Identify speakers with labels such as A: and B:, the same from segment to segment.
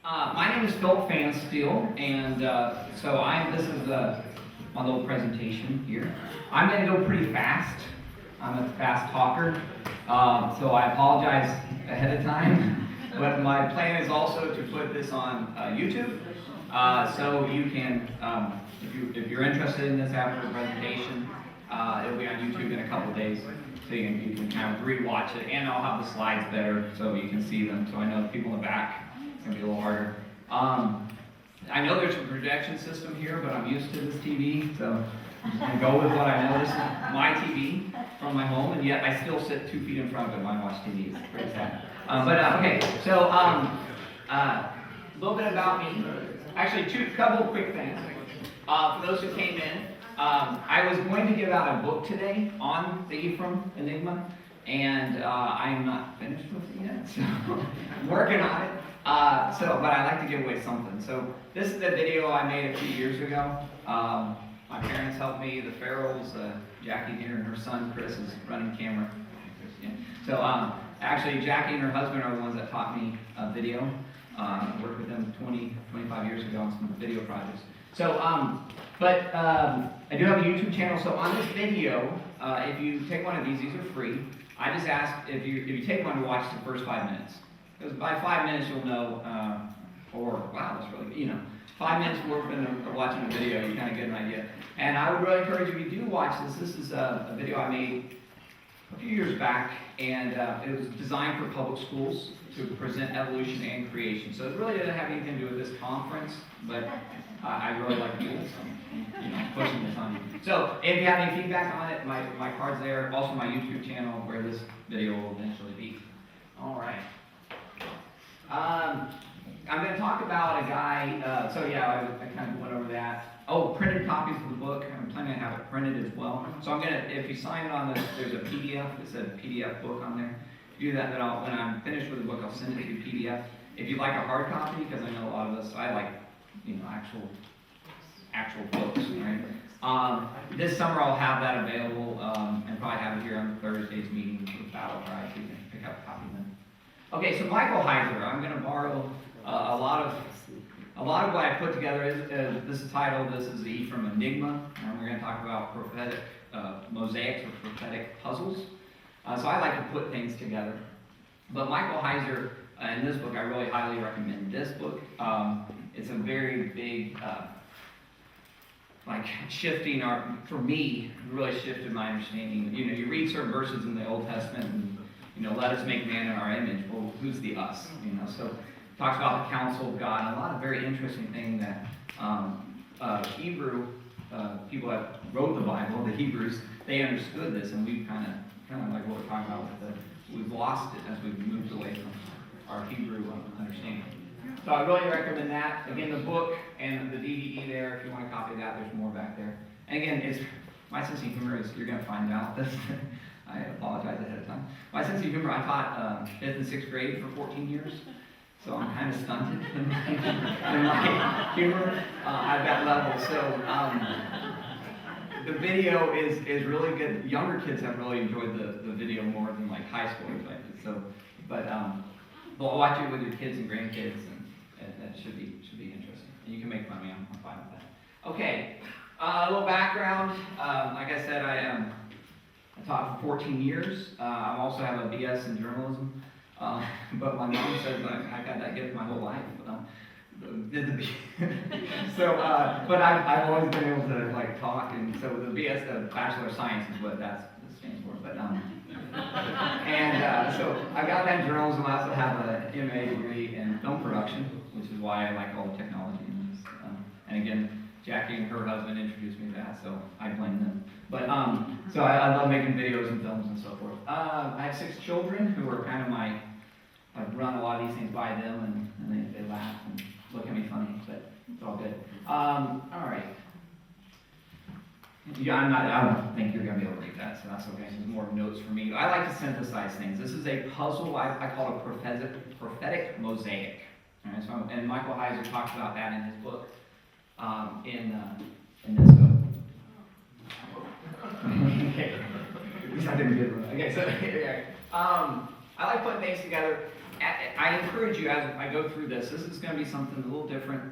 A: My name is Phil Fansteel, and this is my little presentation here. I'm going to go pretty fast. I'm a fast talker, so I apologize ahead of time. But my plan is also to put this on YouTube, so you can, if you're interested in this after the presentation, it'll be on YouTube in a couple days, so you can kind of re-watch it, and I'll have the slides better so you can see them. So I know the people in the back, it's going to be a little harder. I know there's a projection system here, but I'm used to this TV, so I'm just going to go with what I know. This is my TV from my home, and yet I still sit 2 feet in front of it when I watch TV. It's pretty sad. Okay, so a little bit about me. Actually, couple quick things. For those who came in, I was going to give out a book today on the Ephraim Enigma, and I am not finished with it yet, so I'm working on it. But I like to give away something. So this is a video I made a few years ago. My parents helped me, the Farrells, Jackie here and her son Chris is running camera. So actually Jackie and her husband are the ones that taught me video. I worked with them 25 years ago on some video projects. So, I do have a YouTube channel. So on this video, if you take one of these are free. I just ask if you take one to watch the first 5 minutes. Because by 5 minutes you'll know, wow, that's really, 5 minutes worth of watching a video, you kind of get an idea. And I would really encourage you, if you do watch this, this is a video I made a few years back, and it was designed for public schools to present evolution and creation. So it really didn't have anything to do with this conference, but I really like to do this, pushing this on you. So if you have any feedback on it, my card's there, also my YouTube channel where this video will eventually be. All right. I'm going to talk about a guy, I kind of went over that. Oh, printed copies of the book. I'm planning to have it printed as well. So I'm going to, if you sign on this, there's a PDF. It says PDF book on there. If you do that, then when I'm finished with the book, I'll send it to you PDF. If you'd like a hard copy, because I know a lot of us, I like, actual books, right? This summer I'll have that available, and probably have it here on Thursday's meeting with Battle Cry, so you can pick up a copy then. Okay, so Michael Heiser, I'm going to borrow a lot of what I put together. This is titled, this is the Ephraim Enigma, and we're going to talk about prophetic mosaics or prophetic puzzles. So I like to put things together. But Michael Heiser, in this book, I really highly recommend this book. It's a very big, shifting for me, really shifted my understanding. You read certain verses in the Old Testament and, let us make man in our image. Well, who's the us? So it talks about the counsel of God, and a lot of very interesting things that Hebrew people that wrote the Bible, the Hebrews, they understood this, and we've kind of like what we're talking about we've lost it as we've moved away from our Hebrew understanding. So I really recommend that. Again, the book and the DVD there, if you want to copy that, there's more back there. And again, my sense of humor is, you're going to find out this. I apologize ahead of time. My sense of humor, I taught 5th and 6th grade for 14 years, so I'm kind of stunted in my humor at that level. So the video is really good. Younger kids have really enjoyed the video more than high schoolers like it. So, but watch it with your kids and grandkids, and that should be interesting. And you can make fun of me. I'm fine with that. Okay, a little background. Like I said, I taught for 14 years. I also have a BS in journalism, but my mom says I got that gift my whole life. But I've always been able to talk, and so the BS, the Bachelor of Science, is what that stands for. But so I got that in journalism. I also have a MA degree in film production, which is why I like all the technology in this. And again, Jackie and her husband introduced me to that, so I blame them. But so I love making videos and films and so forth. I have 6 children who are kind of I run a lot of these things by them, and they laugh and look at me funny, but it's all good. All right. Yeah, I don't think you're going to be able to read that, so that's okay. This is more notes for me. I like to synthesize things. This is a puzzle I call a prophetic mosaic. All right, and Michael Heiser talks about that in his book. In this book. Okay. At least I didn't get it right. Okay, so I like putting things together. I encourage you as I go through this is going to be something a little different.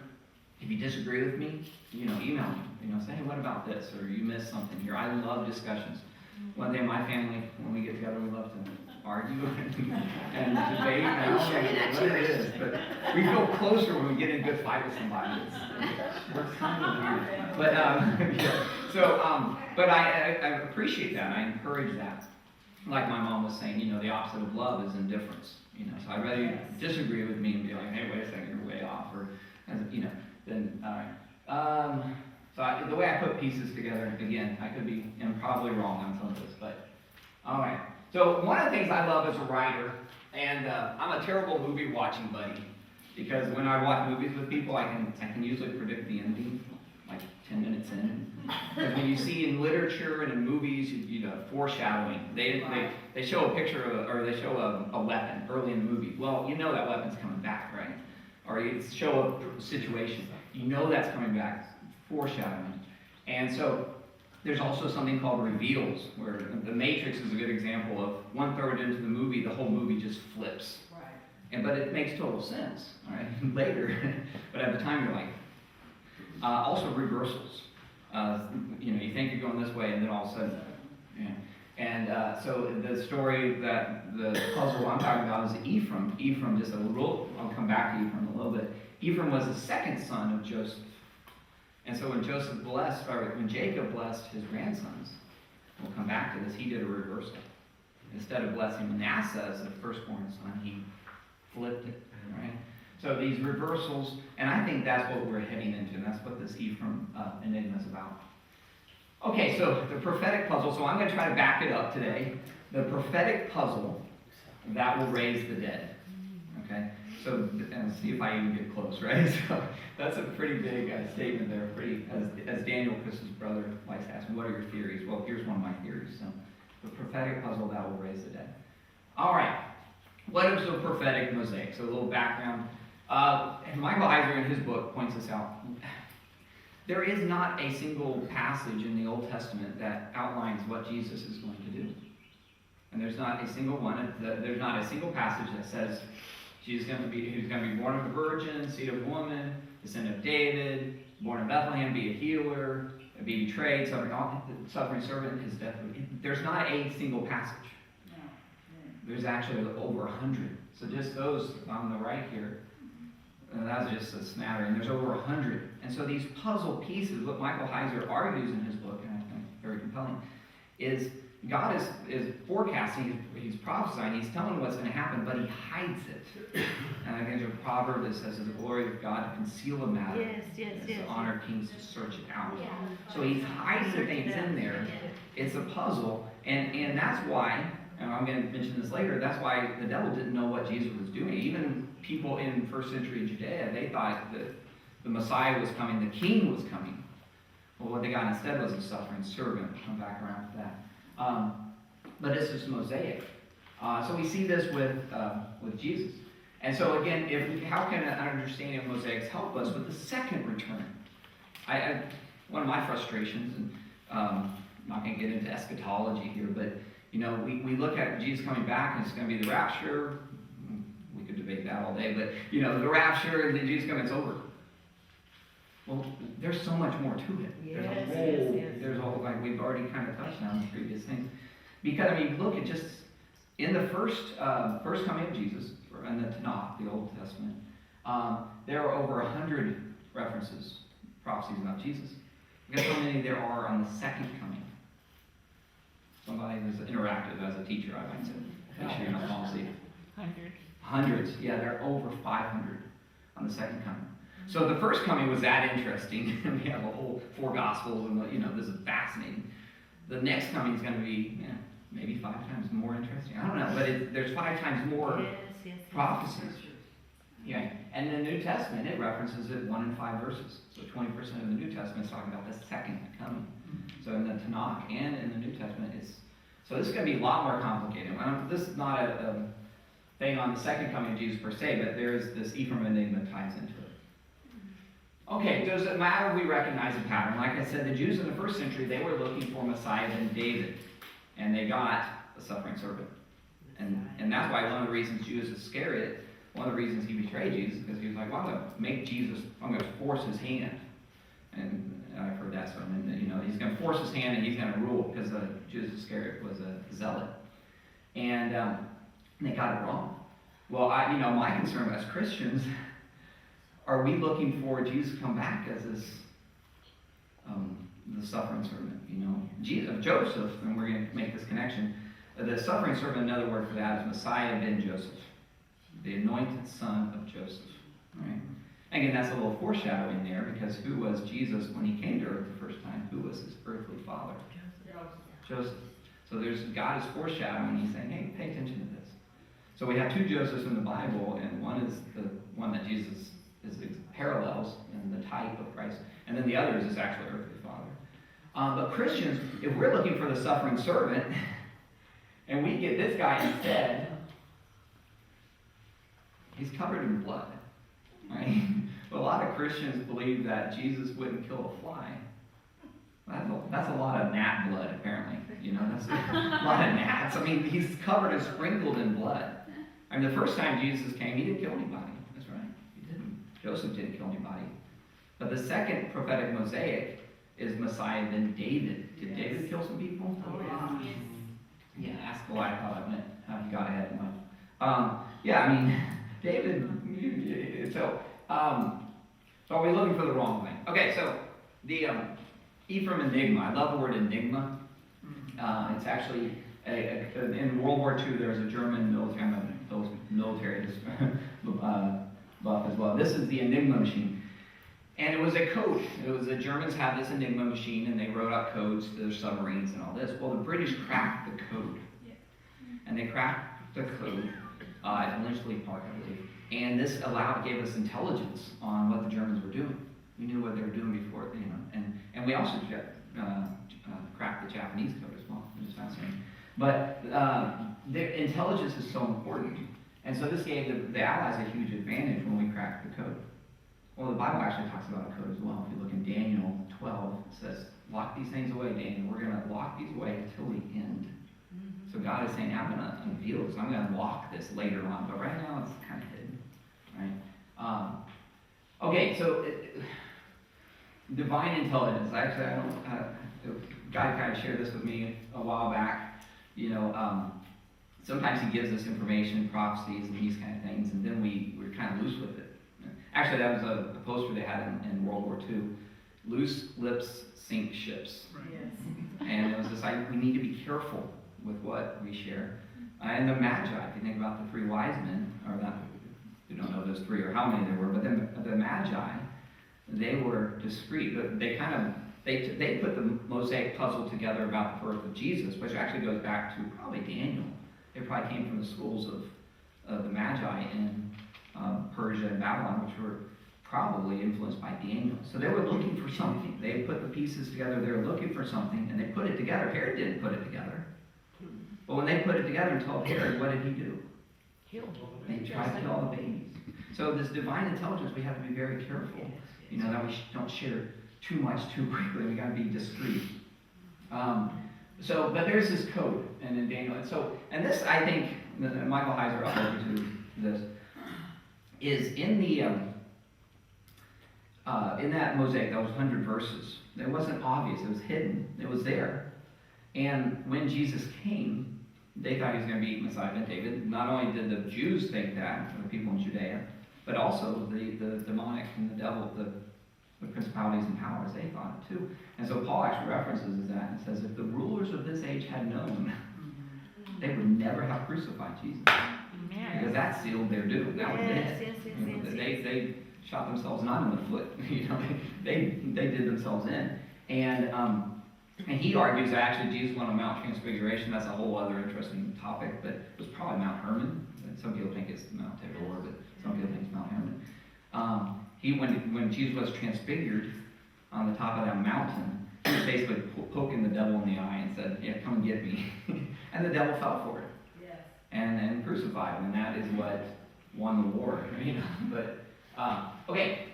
A: If you disagree with me, email me. Say, hey, what about this? Or you missed something here. I love discussions. One day, my family, when we get together, we love to argue and debate. And I don't know what it is, but we feel closer when we get in a good fight with somebody. We're kind of weird. But, but I appreciate that. I encourage that. Like my mom was saying, the opposite of love is indifference. So I'd rather you disagree with me and be like, hey, wait a second, you're way off. Or, then, all right. So the way I put pieces together, again, I could be probably wrong on some of this, but all right. So one of the things I love as a writer, and I'm a terrible movie watching buddy, because when I watch movies with people, I can usually predict the ending like 10 minutes in. Because when you see in literature and in movies, foreshadowing. They show a picture of, or they show a weapon early in the movie. Well, that weapon's coming back, right? Or you show a situation. That's coming back. Foreshadowing. And so there's also something called reveals, where the Matrix is a good example of 1/3 into the movie, the whole movie just flips. Right. But it makes total sense, all right, later. But at the time you're like, also reversals. You think you're going this way, and then all of a sudden, yeah. And so the story that the puzzle I'm talking about is Ephraim. Ephraim, just a little, I'll come back to Ephraim a little bit. Ephraim was the second son of Joseph. And so when Jacob blessed his grandsons, we'll come back to this, he did a reversal. Instead of blessing Manasseh as the firstborn son, he flipped it, right? So these reversals, and I think that's what we're heading into, and that's what this Ephraim Enigma is about. Okay, so the prophetic puzzle, so I'm going to try to back it up today. The prophetic puzzle that will raise the dead, okay? So, and see if I even get close, right? So that's a pretty big statement there. As Daniel, Chris's brother, likes to ask me, what are your theories? Well, here's one of my theories. So, the prophetic puzzle that will raise the dead. All right. What is a prophetic mosaic? So a little background. And Michael Heiser in his book points this out. There is not a single passage in the Old Testament that outlines what Jesus is going to do. And there's not a single one. There's not a single passage that says he's going to be born of a virgin, seed of a woman, descendant of David, born in Bethlehem, be a healer, be betrayed, suffering servant, his death. There's not a single passage. There's actually over 100. So just those on the right here, that's just a smattering. There's over 100. And so these puzzle pieces, what Michael Heiser argues in his book, and I think very compelling, is God is forecasting, he's prophesying, he's telling what's going to happen, but he hides it. And I think there's a proverb that says, it's the glory of God to conceal a matter. It's the honor of kings to search it out. Yeah. So he's hiding things in there. It's a puzzle. And that's why, and I'm going to mention this later, that's why the devil didn't know what Jesus was doing. Even people in first century Judea, they thought that the Messiah was coming, the king was coming. Well, what they got instead was a suffering servant. I'll come back around to that. But this is Mosaic. So we see this with Jesus. And so again, how can an understanding of mosaics help us with the second return? One of my frustrations, and I'm not going to get into eschatology here, but we look at Jesus coming back, and it's going to be the rapture. We could debate that all day, but the rapture, and then Jesus coming, it's over. Well, there's so much more to it. There's a whole, like we've already kind of touched on in previous things. Because, look at just in the first coming of Jesus, in the Tanakh, the Old Testament, there are over 100 references, prophecies about Jesus. Guess how many there are on the second coming? Somebody who's interactive as a teacher, I might say. Make sure you're not falling asleep. Hundreds. Yeah, there are over 500 on the second coming. So the first coming was that interesting. We have a whole 4 Gospels, and this is fascinating. The next coming is going to be maybe 5 times more interesting. I don't know, but there's 5 times more prophecies. Yeah, and in the New Testament, it references it 1 in 5 verses. So 20% of the New Testament is talking about the second coming. So in the Tanakh and in the New Testament, so this is going to be a lot more complicated. This is not a thing on the second coming of Jesus per se, but there is this Ephraim Enigma ties into it. Okay, does it matter we recognize a pattern? Like I said, the Jews in the first century, they were looking for Messiah in David, and they got a suffering servant. And that's why one of the reasons Judas Iscariot, one of the reasons he betrayed Jesus, because he was like, well, I'm going to make Jesus, I'm going to force his hand. And I've heard that sermon, he's going to force his hand and he's going to rule, because Judas Iscariot was a zealot. And they got it wrong. Well, my concern as Christians, are we looking for Jesus to come back as this, the suffering servant? Joseph, and we're going to make this connection. The suffering servant, another word for that is Messiah ben Joseph, the anointed son of Joseph. Right? Again, that's a little foreshadowing there, because who was Jesus when he came to earth the first time? Who was his earthly father? Joseph. So God is foreshadowing. He's saying, hey, pay attention to this. So we have two Josephs in the Bible, and one is the one that Jesus parallels in the type of Christ, and then the other is his actual earthly father. But Christians, if we're looking for the suffering servant, and we get this guy instead, he's covered in blood. Right? But a lot of Christians believe that Jesus wouldn't kill a fly. That's a lot of gnat blood, apparently. That's a lot of gnats. He's covered and sprinkled in blood. The first time Jesus came, he didn't kill anybody. That's right. He didn't. Joseph didn't kill anybody. But the second prophetic mosaic is Messiah ben David. Did David kill some people?
B: Oh, yes.
A: Yeah, ask Goliath how that went, how he got ahead. David, so are we looking for the wrong thing? Okay, so the Ephraim Enigma, I love the word enigma. It's actually, in World War II, there was a German military, I'm a military buff as well. This is the Enigma machine. And it was a code. The Germans had this Enigma machine, and they wrote out codes to their submarines and all this. Well, the British cracked the code. And they cracked the code at Lynch-Lee Park, I believe. And this gave us intelligence on what the Germans were doing. We knew what they were doing before, and we also cracked the Japanese code as well, which is fascinating. But their intelligence is so important. And so this gave the Allies a huge advantage when we cracked the code. Well, the Bible actually talks about a code as well. If you look in Daniel 12, it says, lock these things away, Daniel. We're going to lock these away until the end. So God is saying, I'm going to unveil this. I'm going to lock this later on. But right now, it's kind of hidden. Right? Okay, so divine intelligence. Actually, a guy kind of shared this with me a while back. Sometimes he gives us information, prophecies, and these kind of things, and then we're kind of loose with it. Actually, that was a poster they had in World War II. Loose lips sink ships.
B: Yes.
A: And it was just like, we need to be careful with what we share. And the Magi, if you think about the three wise men, or not, we don't know those three or how many there were, but the Magi, they were discreet. They put the Mosaic puzzle together about the birth of Jesus, which actually goes back to probably Daniel. It probably came from the schools of the Magi in Persia and Babylon, which were probably influenced by Daniel. So they were looking for something. They put the pieces together. They were looking for something, and they put it together. Herod didn't put it together. But when they put it together and told Herod, what did he do? They tried to kill all the babies. So this divine intelligence, we have to be very careful. That we don't share too much too quickly. We got to be discreet. But there's this code, and in Daniel, and this, I think, Michael Heiser, I'll go to this, is in the in that mosaic, that was 100 verses. It wasn't obvious. It was hidden. It was there. And when Jesus came, they thought he was going to be Messiah ben David. Not only did the Jews think that, the people in Judea, but also the demonic and the devil, the principalities and powers, they thought it too. And so Paul actually references that and says, if the rulers of this age had known, they would never have crucified Jesus. Because that sealed their doom. That was it. They shot themselves not in the foot. They did themselves in. And he argues that actually Jesus went on Mount Transfiguration. That's a whole other interesting topic, but it was probably Mount Hermon. Some people think it's Mount Tabor, but some people think it's Mount Hermon. When Jesus was transfigured on the top of that mountain, he was basically poking the devil in the eye and said, yeah, come get me. And the devil fell for it.
B: Yes.
A: And crucified him, and that is what won the war. But okay.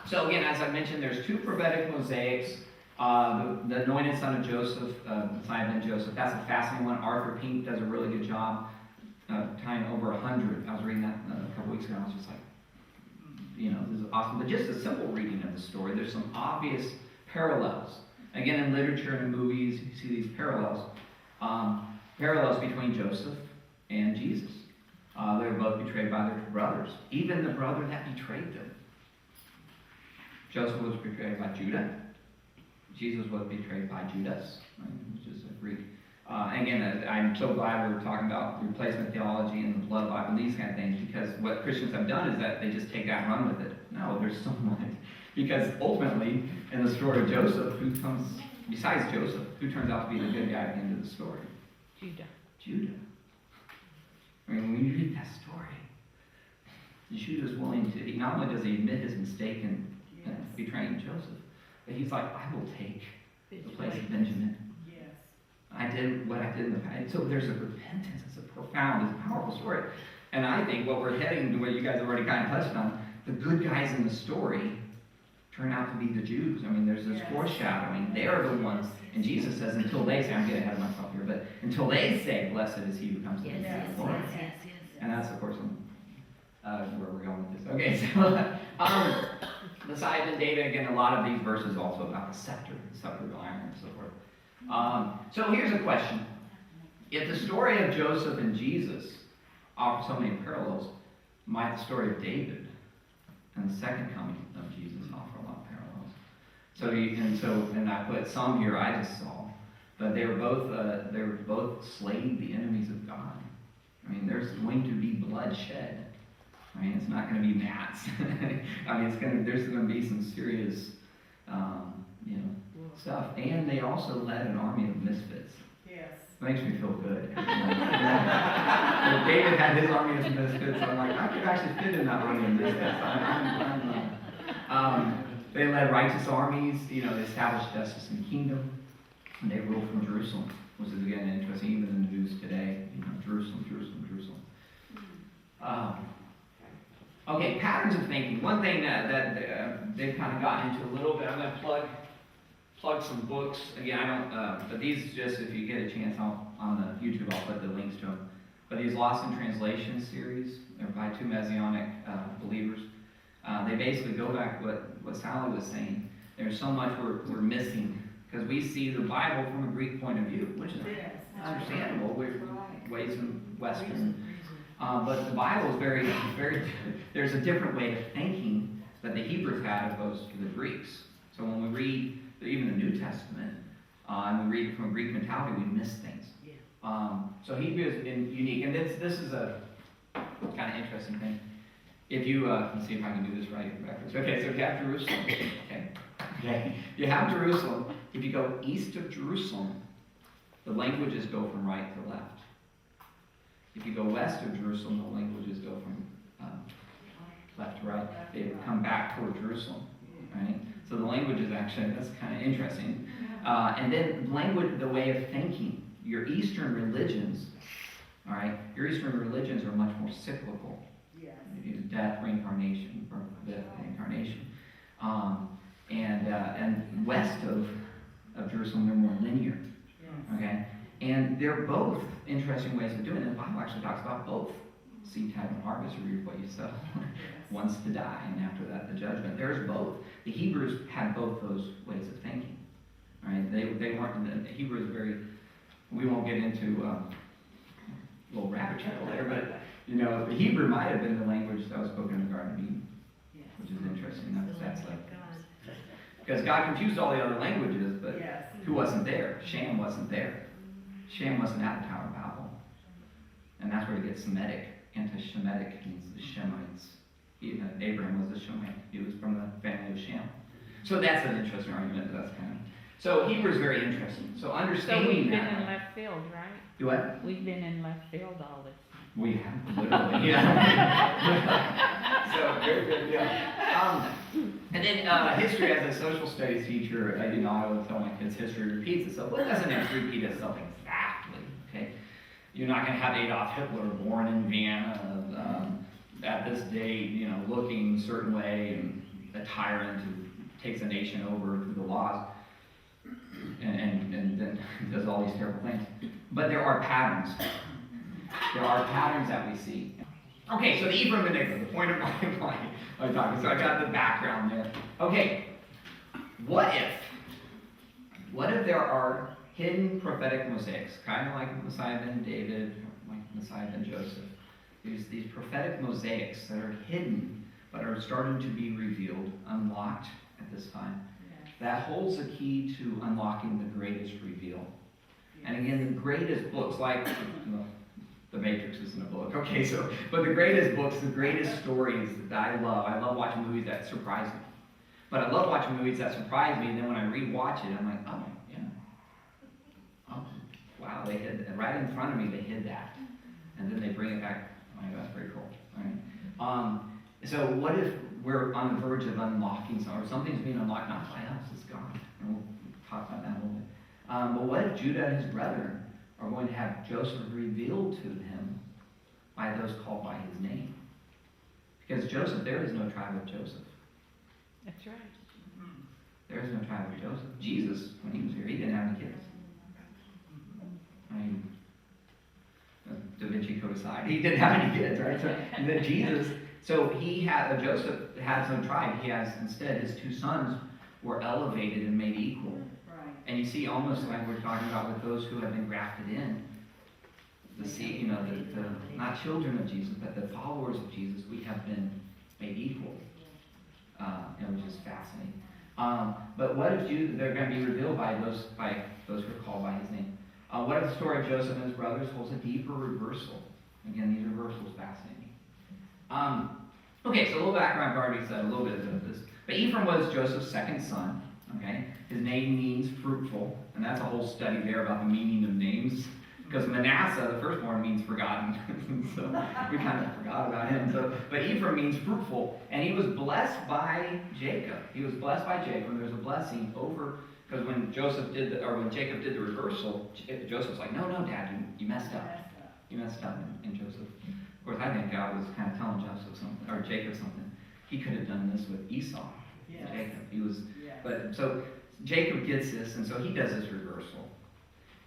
A: So again, as I mentioned, there's two prophetic mosaics. The anointed son of Joseph, Messiah ben Joseph. That's a fascinating one. Arthur Pink does a really good job time over 100. I was reading that a couple weeks ago, and I was just like, this is awesome. But just a simple reading of the story, there's some obvious parallels. Again, in literature and in movies, you see these parallels. Parallels between Joseph and Jesus. They were both betrayed by their brothers. Even the brother that betrayed them. Joseph was betrayed by Judah. Jesus was betrayed by Judas, right, which is a Greek. Again, I'm so glad we're talking about replacement theology and the blood Bible and these kind of things, because what Christians have done is that they just take that and run with it. No, there's someone. Because ultimately, in the story of Joseph, who comes, besides Joseph, who turns out to be the good guy at the end of the story? Judah. I mean, when you read that story, Judah's willing to, not only does he admit his mistake in betraying Joseph, but he's like, I will take the place of Benjamin. Yes. I did what I did in the past. So there's a repentance. It's a profound, it's a powerful story. And I think what we're heading to, what you guys have already kind of touched on, the good guys in the story turn out to be the Jews. I mean, there's this foreshadowing. They are the ones, and Jesus says, until they say, I'm getting ahead of myself here, but until they say, blessed is he who comes to the Lord. And that's, of course, where we're going with this. Okay, so Messiah and David, again, a lot of these verses also about the scepter of iron, and so forth. So here's a question. If the story of Joseph and Jesus offers so many parallels, might the story of David and the second coming of Jesus offer a lot of parallels? And I put some here I just saw, but they were both slaying the enemies of God. I mean, there's going to be bloodshed. I mean, it's not going to be gnats. I mean, there's going to be some serious, stuff. And they also led an army of misfits. Yes. It makes me feel good. David had his army of misfits, so I'm like, I could actually fit in that army of misfits. They led righteous armies. They established justice in the kingdom, and they ruled from Jerusalem, which is again interesting, even in the news today. Jerusalem. Okay, patterns of thinking. One thing that they've kind of gotten into a little bit. I'm going to plug some books. Again, I don't, but these just, if you get a chance, on the YouTube, I'll put the links to them. But these Lost in Translation series, they're by two Messianic believers. They basically go back to what Sally was saying. There's so much we're missing, because we see the Bible from a Greek point of view, which is understandable. We're ways in Western. But the Bible is very, very, there's a different way of thinking that the Hebrews had opposed to the Greeks. So when we read even the New Testament, and we read it from a Greek mentality, we miss things. So Hebrew is unique, and this is a kind of interesting thing. If you, let's see if I can do this right. Okay, so you have Jerusalem. Okay. You have Jerusalem. If you go east of Jerusalem, the languages go from right to left. If you go west of Jerusalem, the languages go from left to right. They would come back toward Jerusalem, right? So the languages actually, that's kind of interesting. And then language, the way of thinking. Your Eastern religions, all right, your Eastern religions are much more cyclical. Yes. Death, reincarnation, birth, death, reincarnation. And west of Jerusalem, they're more linear. Yes. Okay? And they're both interesting ways of doing it. The Bible actually talks about both. Seed time and harvest, or reap what you sow. Once to die, and after that, the judgment. There's both. The Hebrews had both those ways of thinking. All right? They weren't, the Hebrews very, we won't get into a little rabbit trail there, but, the Hebrew might have been the language that was spoken in the Garden of Eden, which is interesting. That's like, because God confused all the other languages, but who wasn't there? Shem wasn't there. Shem wasn't at the Tower of Babel. And that's where you get Semitic. Anti-Shemitic means the Shemites. Abraham was a Shemite. He was from the family of Shem. So that's an interesting argument. So Hebrew is very interesting. So understanding that.
B: So we've been in left field, right?
A: Do what?
B: We've been in left field all this time.
A: We have, literally. So very good. Yeah. And then history as a social studies teacher, I would tell my kids history repeats itself. Well, it doesn't have to repeat itself exactly. Okay. You're not going to have Adolf Hitler born in Vienna at this date, looking a certain way, and a tyrant who takes a nation over through the laws, and then does all these terrible things. But there are patterns. there are patterns that we see. Okay, so the Ephraim Enigma, the point of my talking. So I got the background there. Okay, what if there are hidden prophetic mosaics, kind of like Messiah ben David, like Messiah ben Joseph? There's these prophetic mosaics that are hidden, but are starting to be revealed, unlocked at this time. That holds the key to unlocking the greatest reveal. And again, the greatest books, like The Matrix isn't a book, okay, but the greatest books, the greatest stories that I love watching movies that surprise me. But I love watching movies that surprise me, and then when I rewatch it, I'm like, oh, yeah. Oh, wow, they hid that. Right in front of me, they hid that. And then they bring it back. Oh my God, that's very cool. All right. So what if we're on the verge of unlocking something, or something's being unlocked, not by us, it's God. And we'll talk about that a little bit. But what if Judah and his brethren are going to have Joseph revealed to him by those called by his name? Because Joseph, there is no tribe of Joseph.
B: That's right.
A: There is no tribe of Joseph. Jesus, when he was here, he didn't have any kids. I mean, Da Vinci Code aside, he didn't have any kids, right? So and then Jesus, Joseph has no tribe. He has instead his two sons were elevated and made equal.
C: Right.
A: And you see, almost like we're talking about with those who have been grafted in, the not children of Jesus, but the followers of Jesus, we have been made equal. Which is fascinating. But what if they're going to be revealed by those who are called by his name? What if the story of Joseph and his brothers holds a deeper reversal? Again, these reversals fascinate me. Okay, so a little background. I've already said a little bit of this. But Ephraim was Joseph's second son. Okay, his name means fruitful, and that's a whole study there about the meaning of names. Because Manasseh, the firstborn, means forgotten. So we kind of forgot about him. But Ephraim means fruitful. And he was blessed by Jacob. He was blessed by Jacob. And there's a blessing over, because when Jacob did the reversal, Joseph's like, no, Dad, you messed up. You messed up in Joseph. Of course, I think God was kind of telling Joseph something, or Jacob something. He could have done this with Esau.
C: Yes.
A: Jacob.
C: Yes.
A: But so Jacob gets this, and so he does this reversal.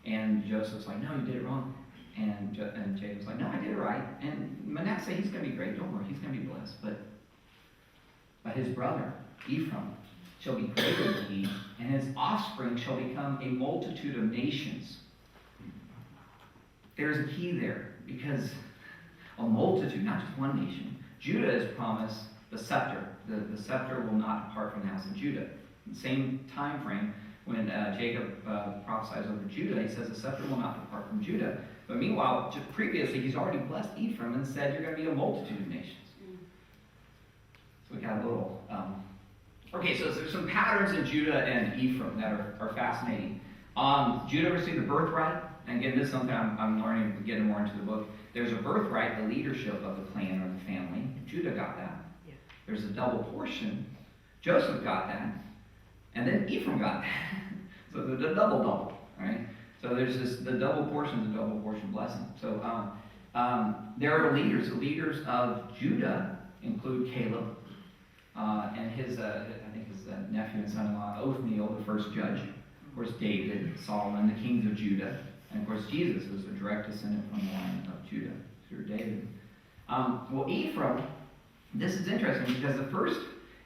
A: And Joseph's like, no, you did it wrong. And Jacob's like, no, I did it right. And Manasseh, he's going to be great. Don't worry, he's going to be blessed. But his brother, Ephraim, shall be greater than he, and his offspring shall become a multitude of nations. There's a key there, because a multitude, not just one nation. Judah is promised the scepter. The scepter will not depart from the house of Judah. In the same time frame, when Jacob prophesies over Judah, he says the scepter will not depart from Judah. But meanwhile, just previously, he's already blessed Ephraim and said, you're going to be a multitude of nations. So we got a little... Okay, so there's some patterns in Judah and Ephraim that are fascinating. Judah received the birthright. And again, this is something I'm learning, getting more into the book. There's a birthright, the leadership of the clan or the family. Judah got that.
B: Yeah.
A: There's a double portion. Joseph got that. And then Ephraim got that. So there's a double, right? So there's the double portion blessing. So there are leaders. The leaders of Judah include Caleb and his, I think his nephew and son-in-law, Othniel, the first judge. Of course, David, Solomon, the kings of Judah. And of course, Jesus was a direct descendant from the line of Judah through David. Well, Ephraim, this is interesting because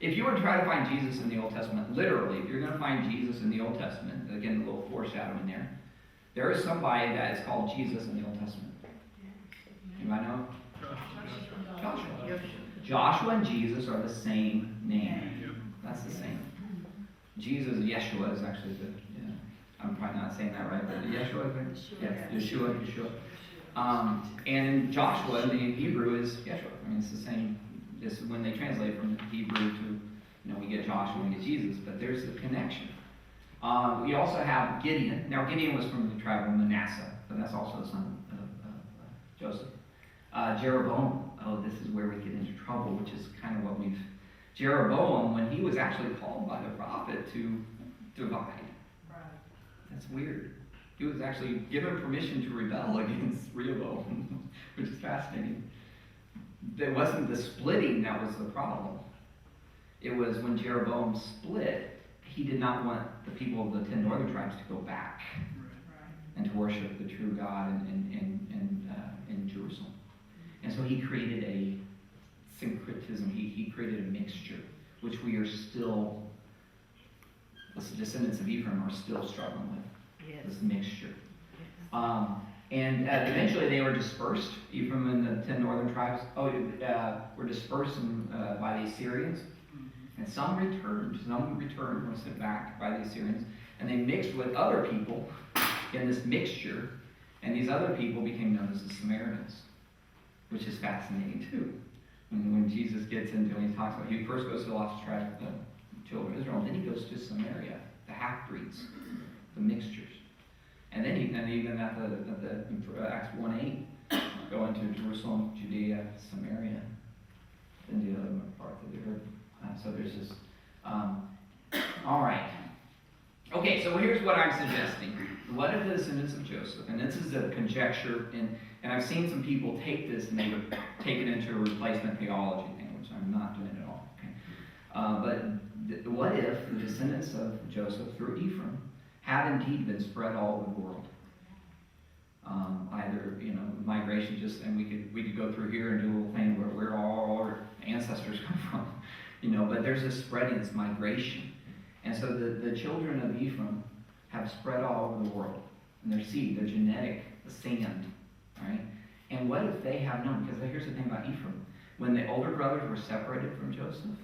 A: if you were to try to find Jesus in the Old Testament, literally, if you're going to find Jesus in the Old Testament, again, a little foreshadowing there is somebody that is called Jesus in the Old Testament. Anybody know? Joshua. Joshua and Jesus are the same name. That's the same. Jesus, Yeshua is actually I'm probably not saying that right, but Yeshua, Yeshua. And Joshua in the Hebrew is Yeshua. I mean, it's the same. This when they translate from Hebrew to, we get Joshua, we get Jesus, but there's the connection. We also have Gideon. Now, Gideon was from the tribe of Manasseh, but that's also the son of Joseph. Jeroboam. Oh, this is where we get into trouble, which is kind of what Jeroboam, when he was actually called by the prophet to divide.
C: Right.
A: That's weird. He was actually given permission to rebel against Rehoboam, which is fascinating. It wasn't the splitting that was the problem. It was when Jeroboam split, he did not want the people of the 10 northern tribes to go back and to worship the true God in Jerusalem. mixture, which we are still, the descendants of Ephraim are still struggling with.
B: Yes.
A: This mixture.
B: Yes.
A: And eventually they were dispersed. Ephraim and the 10 northern tribes were dispersed by the Assyrians. And some returned. Were sent back by the Assyrians. And they mixed with other people in this mixture. And these other people became known as the Samaritans, which is fascinating too. When Jesus gets into it, he talks about, he first goes to the lost tribe of the children of Israel, and then he goes to Samaria, the half-breeds, the mixtures. And then even at the Acts 1:8, go into Jerusalem, Judea, Samaria, and the other part that we heard. So there's this. All right. Okay, so here's what I'm suggesting. What if the descendants of Joseph, and this is a conjecture, and I've seen some people take this and they would take it into a replacement theology thing, which I'm not doing at all. Okay? But what if the descendants of Joseph through Ephraim have indeed been spread all over the world? Either, migration, and we could go through here and do a little thing where all our ancestors come from, but there's this spreading, this migration. And so the children of Ephraim have spread all over the world. And their seed, their genetic, the sand, right? And what if they have known? Because here's the thing about Ephraim. When the older brothers were separated from Joseph,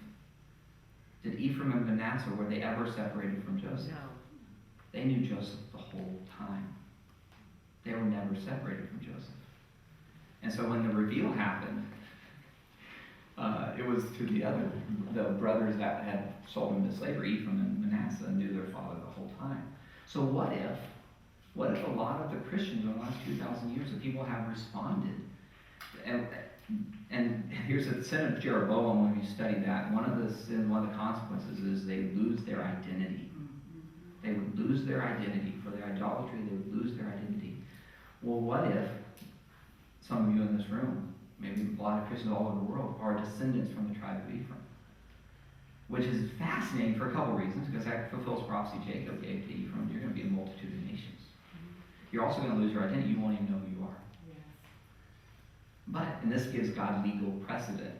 A: did Ephraim and Manasseh, were they ever separated from Joseph?
B: No.
A: They knew Joseph the whole time. They were never separated from Joseph. And so when the reveal happened, it was to the brothers that had sold them to slavery, Ephraim and Manasseh, knew their father the whole time. So what if a lot of the Christians in the last 2,000 years, the people have responded? And here's the sin of Jeroboam when you study that. One of the consequences is they lose their identity. They would lose their identity. For their idolatry, they would lose their identity. Well, what if some of you in this room, maybe a lot of Christians all over the world, are descendants from the tribe of Ephraim? Which is fascinating for a couple of reasons, because that fulfills prophecy Jacob gave to Ephraim. You're going to be a multitude of nations. You're also going to lose your identity. You won't even know who you are. But, and this gives God legal precedent.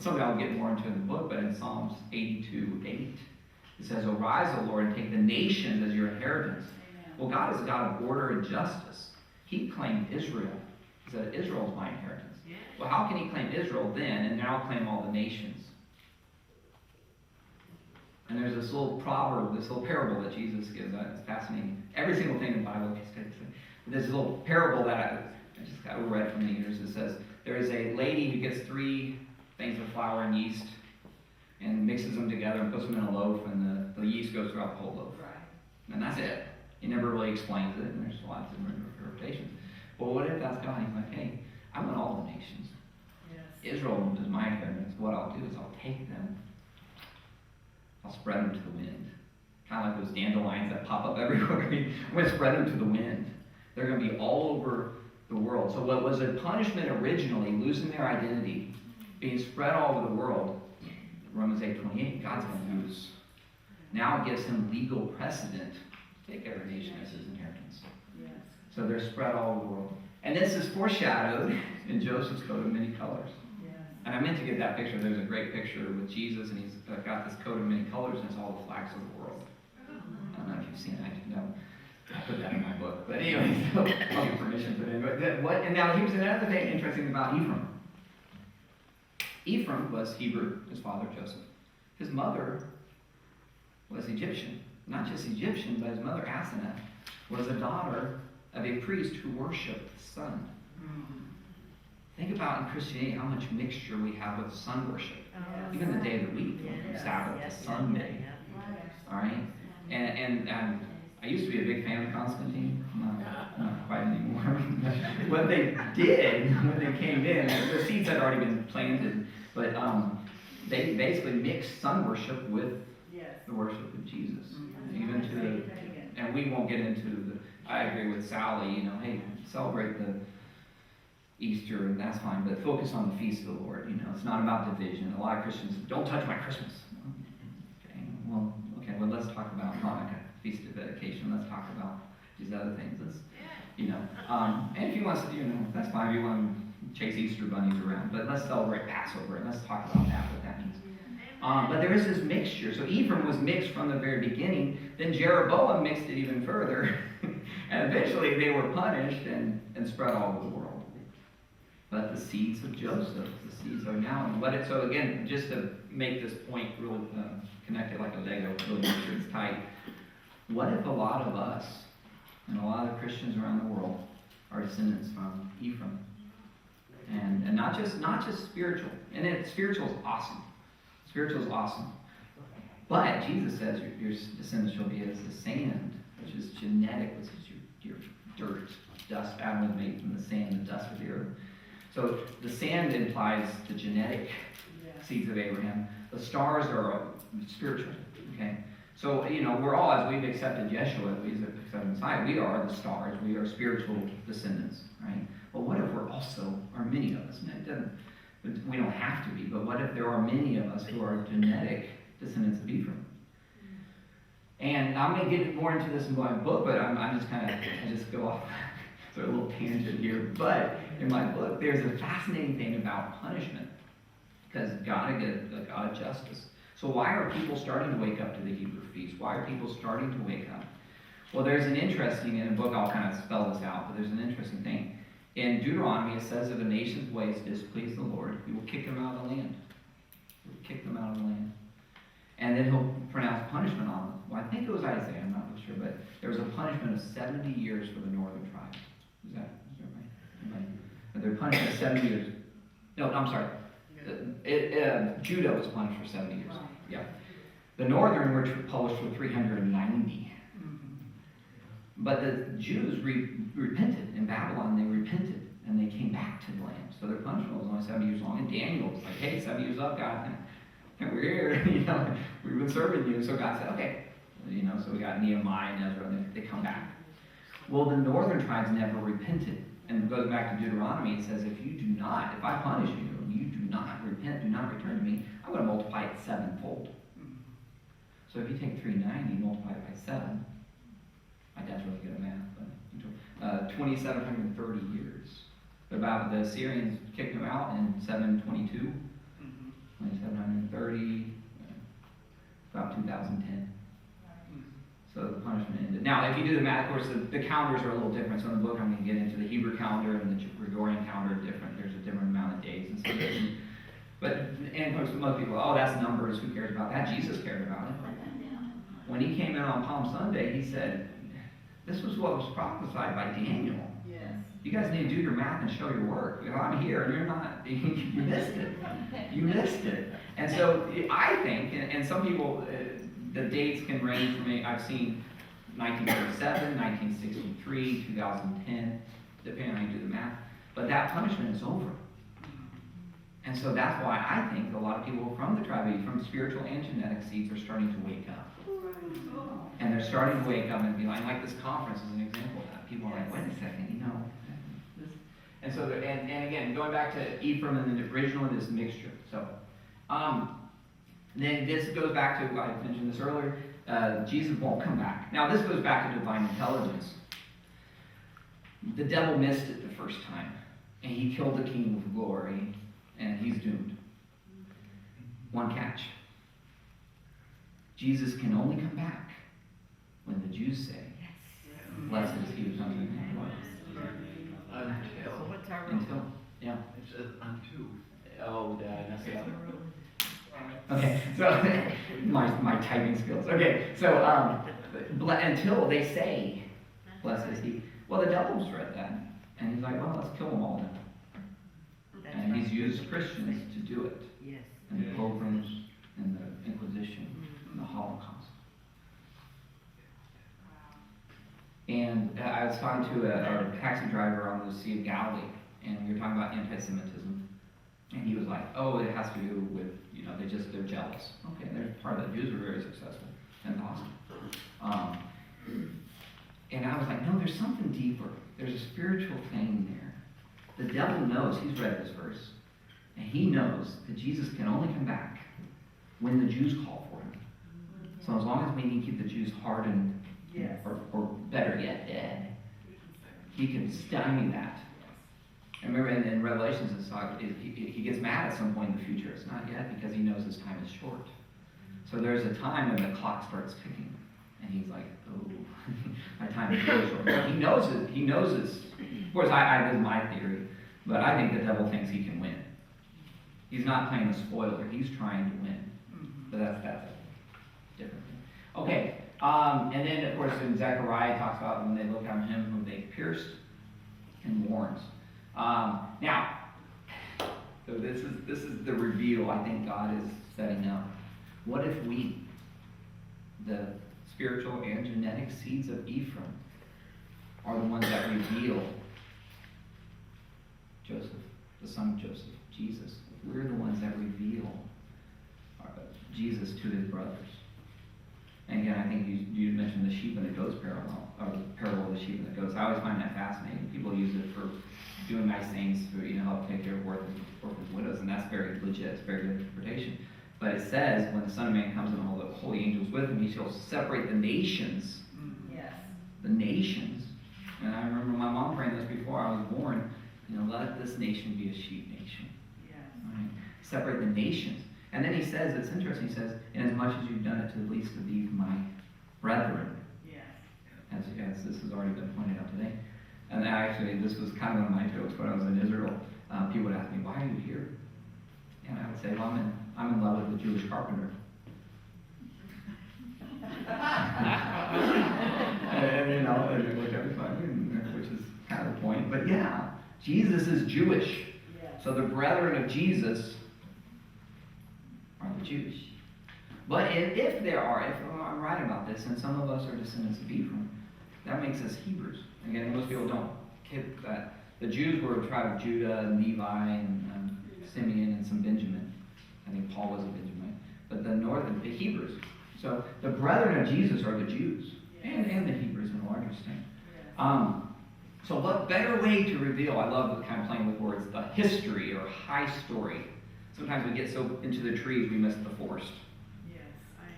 A: Something I'll get more into in the book, but in Psalms 82:8, it says, "Arise, O Lord, and take the nations as your inheritance." Amen. Well, God is a God of order and justice. He claimed Israel. He said, Israel is my inheritance. Yeah. Well, how can he claim Israel then and now claim all the nations? And there's this little proverb, this little parable that Jesus gives. It's fascinating. Every single thing in the Bible, there's a little parable that I just got read from the years. It says, there is a lady who gets 3 things of flour and yeast and mixes them together and puts them in a loaf, and the yeast goes throughout the whole loaf. Right. And that's it. He never really explains it, and there's lots of different interpretations. But what if that's God? He's like, hey, I want all the nations. Yes. Israel is my inheritance. What I'll do is I'll take them, I'll spread them to the wind. Kind of like those dandelions that pop up everywhere. I'm going to spread them to the wind. They're going to be all over the world. So what was a punishment originally, losing their identity, being spread all over the world, Romans 8:28, God's going to lose. Now it gives him legal precedent to take every nation as his inheritance. Yes. So they're spread all over the world. And this is foreshadowed in Joseph's coat of many colors. Yes. And I meant to get that picture. There's a great picture with Jesus, and he's got this coat of many colors, and it's all the flags of the world. I don't know if you've seen it. I put that in my book. But anyway, so I'll get permission for it. And now here's another thing interesting about Ephraim. Ephraim was Hebrew, his father Joseph. His mother was Egyptian. Not just Egyptian, but his mother Asenath was a daughter of a priest who worshipped the sun. Think about in Christianity how much mixture we have with sun worship. Even the day of the week, Sabbath, the Sunday. All right? And I used to be a big fan of Constantine. Not quite anymore. What they did when they came in, the seeds had already been planted, but they basically mixed sun worship with the worship of Jesus. Even to and we won't get into I agree with Sally, hey, celebrate the Easter, and that's fine, but focus on the feast of the Lord. It's not about division. A lot of Christians, don't touch my Christmas. Okay, well, let's talk about Hanukkah, Feast of Dedication. Let's talk about these other things. And if you want to, that's fine if you want to chase Easter bunnies around, but let's celebrate Passover, and let's talk about that, what that means. But there is this mixture. So Ephraim was mixed from the very beginning. Then Jeroboam mixed it even further. And eventually they were punished and spread all over the world. But the seeds of Joseph, the seeds are now. And so again, just to make this point really connected like a Lego, really make sure it's tight. What if a lot of us and a lot of Christians around the world are descendants from Ephraim? And not just spiritual. And spiritual is awesome. Spiritual is awesome. But Jesus says your descendants shall be as the sand, which is genetic, which is your dirt, dust. Adam was made from the sand, the dust of the earth. So the sand implies the genetic seeds of Abraham. The stars are spiritual. Okay? So, we're all, as we've accepted Yeshua, we've accepted Messiah, we are the stars. We are spiritual descendants, right? But what if we're also, or many of us, we don't have to be, but what if there are many of us who are genetic descendants of Ephraim? And I'm going to get more into this in my book, but I just go off sort of a little tangent here. But in my book, there's a fascinating thing about punishment, because God is a God of justice. So why are people starting to wake up to the Hebrew feast? Why are people starting to wake up? Well, there's an interesting, in a book I'll kind of spell this out, but there's an interesting thing. In Deuteronomy, it says, if a nation's ways displease the Lord, he will kick them out of the land. He will kick them out of the land. And then he'll pronounce punishment on them. Well, I think it was Isaiah, I'm not really sure, but there was a punishment of 70 years for the northern tribes. Is that right? They're punished for 70 years. No, I'm sorry. Judah was punished for 70 years. Yeah. The northern were published for 390. But the Jews repented. In Babylon, they repented, and they came back to the land. So their punishment was only 7 years long. And Daniel was like, hey, 7 years up, God, and we're here. We've been serving you. So God said, okay. So we got Nehemiah and Ezra, and they come back. Well, the northern tribes never repented. And it goes back to Deuteronomy. It says, if I punish you, and you do not repent, do not return to me, I'm going to multiply it sevenfold. So if you take 390, multiply it by 7, my dad's really good at math, but 2,730 years. The Assyrians kicked them out in 722, 2,730, about 2010. So the punishment ended. Now, if you do the math, of course, the calendars are a little different. So in the book, I'm going to get into the Hebrew calendar and the Gregorian calendar are different. There's a different amount of days and stuff. But, and of course, most people, that's numbers. Who cares about that? Jesus cared about it. When he came in on Palm Sunday, he said, this was what was prophesied by Daniel. Yes. You guys need to do your math and show your work. I'm here and you're not. You missed it. You missed it. And so I think, and some people, the dates can range from, I've seen 1937, 1963, 2010, depending on how you do the math. But that punishment is over. And so that's why I think a lot of people from the tribe of Ephraim, from spiritual and genetic seeds, are starting to wake up. And they're starting to wake up and be like this conference is an example of that. People are like, wait a second, this. And so, and again, going back to Ephraim and the original and this mixture. So, then this goes back to, I mentioned this earlier, Jesus won't come back. Now, this goes back to divine intelligence. The devil missed it the first time, and he killed the king of glory, and he's doomed. One catch. Jesus can only come back when the Jews say, blessed is he who comes in the name of the Lord. Until. Yeah.
C: It says unto.
A: Oh, did I mess it up? Okay, so my typing skills. Okay, so until they say, blessed is he. Well, the devil's read that, and he's like, well, let's kill them all then. And he's used Christians to do it.
B: Yes.
A: And the pogroms, and the Inquisition, and the Holocaust. And I was talking to a taxi driver on the Sea of Galilee, and we were talking about anti-Semitism. And he was like, oh, it has to do with, they're jealous. Okay, they're part of the Jews were very successful and awesome. And I was like, no, there's something deeper. There's a spiritual thing there. The devil knows, he's read this verse, and he knows that Jesus can only come back when the Jews call for him. So as long as we can keep the Jews hardened, or better yet, dead, he can stymie that. And remember in Revelations, he gets mad at some point in the future. It's not yet because he knows his time is short. So there's a time when the clock starts ticking. And he's like, oh, my time is really short. He knows it. He knows this. Of course, this is my theory. But I think the devil thinks he can win. He's not playing a spoiler. He's trying to win. But that's a different thing. Okay. And then, of course, in Zechariah, it talks about when they look on him whom they pierced and warns. Now, so this is the reveal I think God is setting up. What if we, the spiritual and genetic seeds of Ephraim, are the ones that reveal Joseph, the son of Joseph, Jesus? We're the ones that reveal Jesus to his brothers. And again, I think you mentioned the sheep and the goats parallel, or the parable of the sheep and the goats. I always find that fascinating. People use it for doing nice things to help take care of orphans, widows, and that's very legit. It's very good interpretation. But it says, when the Son of Man comes and all the holy angels with him, he shall separate the nations.
C: Yes.
A: The nations. And I remember my mom praying this before I was born. Let this nation be a sheep nation.
C: Yes.
A: Right? Separate the nations. And then he says, it's interesting, he says, inasmuch as you've done it to the least of these, my brethren.
C: Yes.
A: As this has already been pointed out today. And actually, this was kind of one of my jokes when I was in Israel. People would ask me, why are you here? And I would say, well, I'm in love with the Jewish carpenter. and which every fun, which is kind of the point. But yeah, Jesus is Jewish.
C: Yes.
A: So the brethren of Jesus are the Jews. But if I'm right about this, and some of us are descendants of Ephraim, that makes us Hebrews. Again, most people don't get that. The Jews were a tribe of Judah and Levi and Simeon and some Benjamin. I think Paul was a Benjamin. But the Hebrews. So the brethren of Jesus are the Jews.
C: Yes.
A: And the Hebrews in a larger extent.
C: Yes.
A: So what better way to reveal, I love the kind of playing with words, the history or high story. Sometimes we get so into the trees we miss the forest.
C: Yes.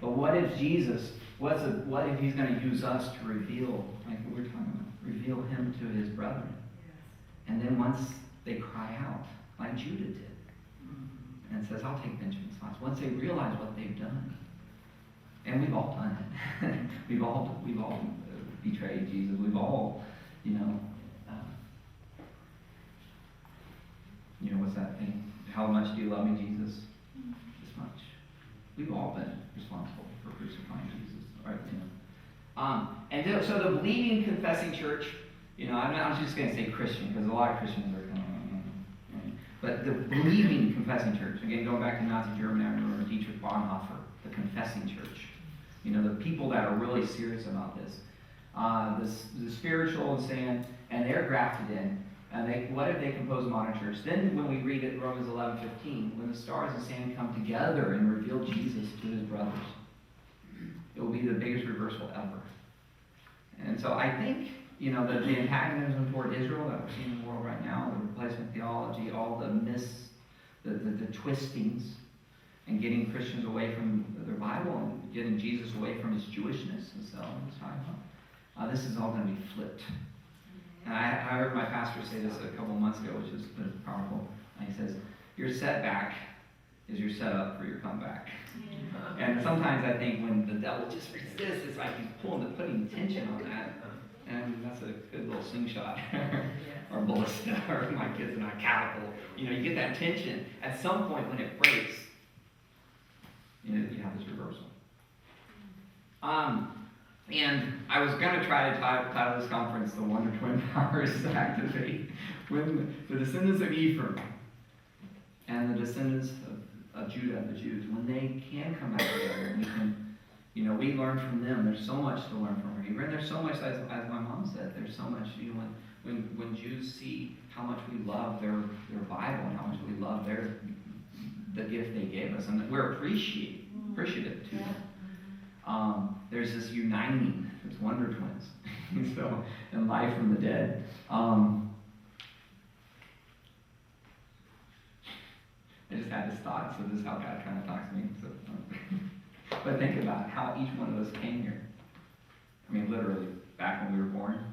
A: But what if Jesus, what if he's going to use us to reveal, like we were talking about, reveal him to his brethren?
C: Yes.
A: And then once they cry out, like Judah did, and says, I'll take Benjamin's spots. Once they realize what they've done, and we've all done it. we've all betrayed Jesus. We've all, what's that thing? How much do you love me, Jesus? This much. We've all been responsible for crucifying Jesus, right? And so the believing, confessing church, I'm just going to say Christian because a lot of Christians are kind of, but the believing, confessing church. Again, going back to Nazi Germany, I remember Dietrich Bonhoeffer, the confessing church. The people that are really serious about this. The spiritual and saying, and they're grafted in. And what if they compose a modern church? Then when we read it, Romans 11:15, when the stars and sand come together and reveal Jesus to his brothers, it will be the biggest reversal ever. And so I think, that the antagonism toward Israel that we're seeing in the world right now, the replacement theology, all the twistings, and getting Christians away from their Bible and getting Jesus away from his Jewishness and so on. This is all going to be flipped. And I heard my pastor say this a couple months ago, which is powerful. And he says, your setback is your setup for your comeback. Yeah. And sometimes I think when the devil just resists, it's like he's putting tension on that. And that's a good little slingshot. Or ballista, or my kids and I catapult. You get that tension. At some point when it breaks, you have this reversal. And I was going to try to title this conference, The Wonder Twin Powers Activate. When the descendants of Ephraim and the descendants of Judah, the Jews, when they can come back together, and we can, we learn from them. There's so much to learn from Ephraim. There's so much, as my mom said, there's so much, when Jews see how much we love their Bible and how much we love the gift they gave us, and we're appreciative to them. There's this uniting, there's wonder twins, so, and life from the dead. I just had this thought, so this is how God kind of talks to me. So, but think about how each one of us came here. I mean, literally, back when we were born,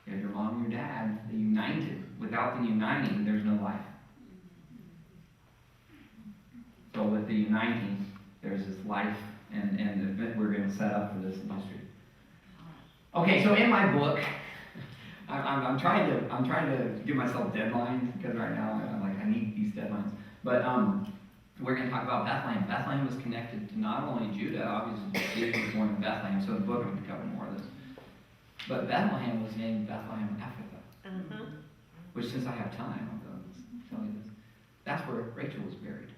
A: you had your mom and your dad, they united with without the uniting, there's no life. So with the uniting, there's this life and event we're going to set up for this ministry. Okay, so in my book, I'm trying to give myself deadlines because right now I'm like I need these deadlines. But we're going to talk about Bethlehem. Bethlehem was connected to not only Judah, obviously Jesus was born in Bethlehem, so the book will cover more of this. But Bethlehem was named Bethlehem Ephraim, which since I have time, I'll tell you this. That's where Rachel was buried.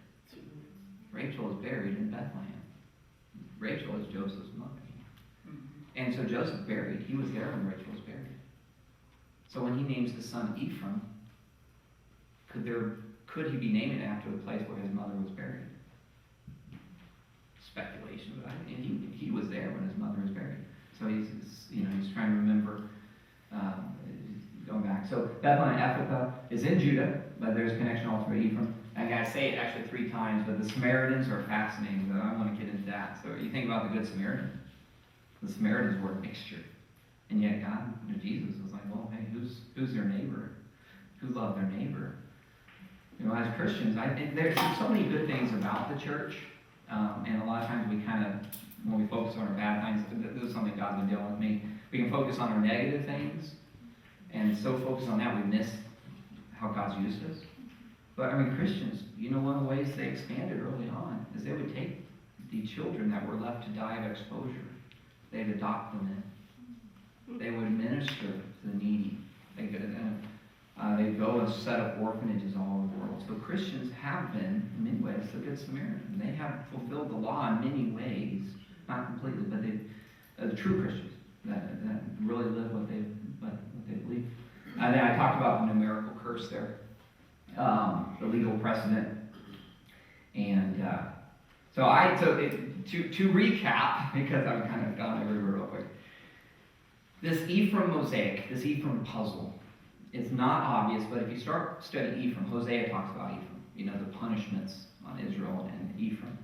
A: Rachel was buried in Bethlehem. Rachel is Joseph's mother. And so Joseph buried. He was there when Rachel was buried. So when he names his son Ephraim, could he be naming it after the place where his mother was buried? Speculation, but he was there when his mother was buried. So he's trying to remember going back. So Bethlehem Ephraim is in Judah, but there's a connection also to Ephraim. I gotta say it actually 3 times, but the Samaritans are fascinating. So I want to get into that. So you think about the Good Samaritan. The Samaritans were a mixture, and yet God, Jesus was like, well, hey, who's their neighbor? Who loved their neighbor? As Christians, I think there's so many good things about the church, and a lot of times we kind of, when we focus on our bad things, this is something God's been dealing with me. We can focus on our negative things, and so focused on that we miss how God's used us. But Christians, one of the ways they expanded early on is they would take the children that were left to die of exposure. They'd adopt them in. They would minister to the needy. They'd go and set up orphanages all over the world. So Christians have been, in many ways, the Good Samaritan. They have fulfilled the law in many ways, not completely, but the true Christians that really live what they believe. And then I talked about the numerical curse there, the legal precedent, and to recap, because I've kind of gone everywhere real quick. This Ephraim Mosaic, this Ephraim puzzle, it's not obvious, but if you start studying Ephraim, Hosea talks about Ephraim, the punishments on Israel and Ephraim.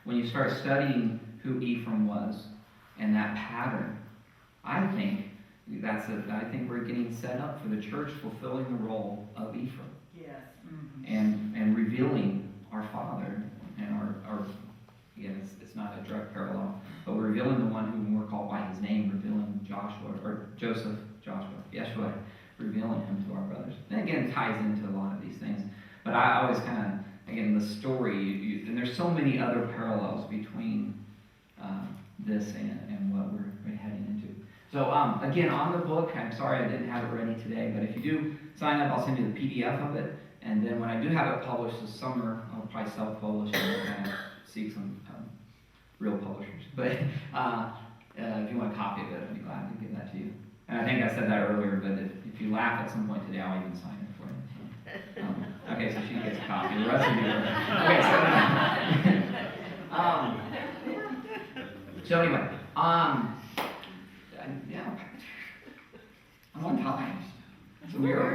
A: When you start studying who Ephraim was and that pattern, I think we're getting set up for the church fulfilling the role of Ephraim.
C: Yes.
A: Mm-hmm. And revealing our Father and our again, it's not a direct parallel, but we're revealing the one whom we're called by his name, revealing Yeshua, revealing him to our brothers. And again, it ties into a lot of these things. But I always the story, and there's so many other parallels between this and what we're heading into. So again, on the book, I'm sorry I didn't have it ready today, but if you do sign up, I'll send you the PDF of it. And then when I do have it published this summer, I'll probably self-publish and seek some real publishers. But if you want a copy of it, I'd be glad to give that to you. And I think I said that earlier, but if you laugh at some point today, I'll even sign it for you. Okay, so she gets a copy. The rest of you are... Okay, so anyway, yeah, I'm on time. So we are...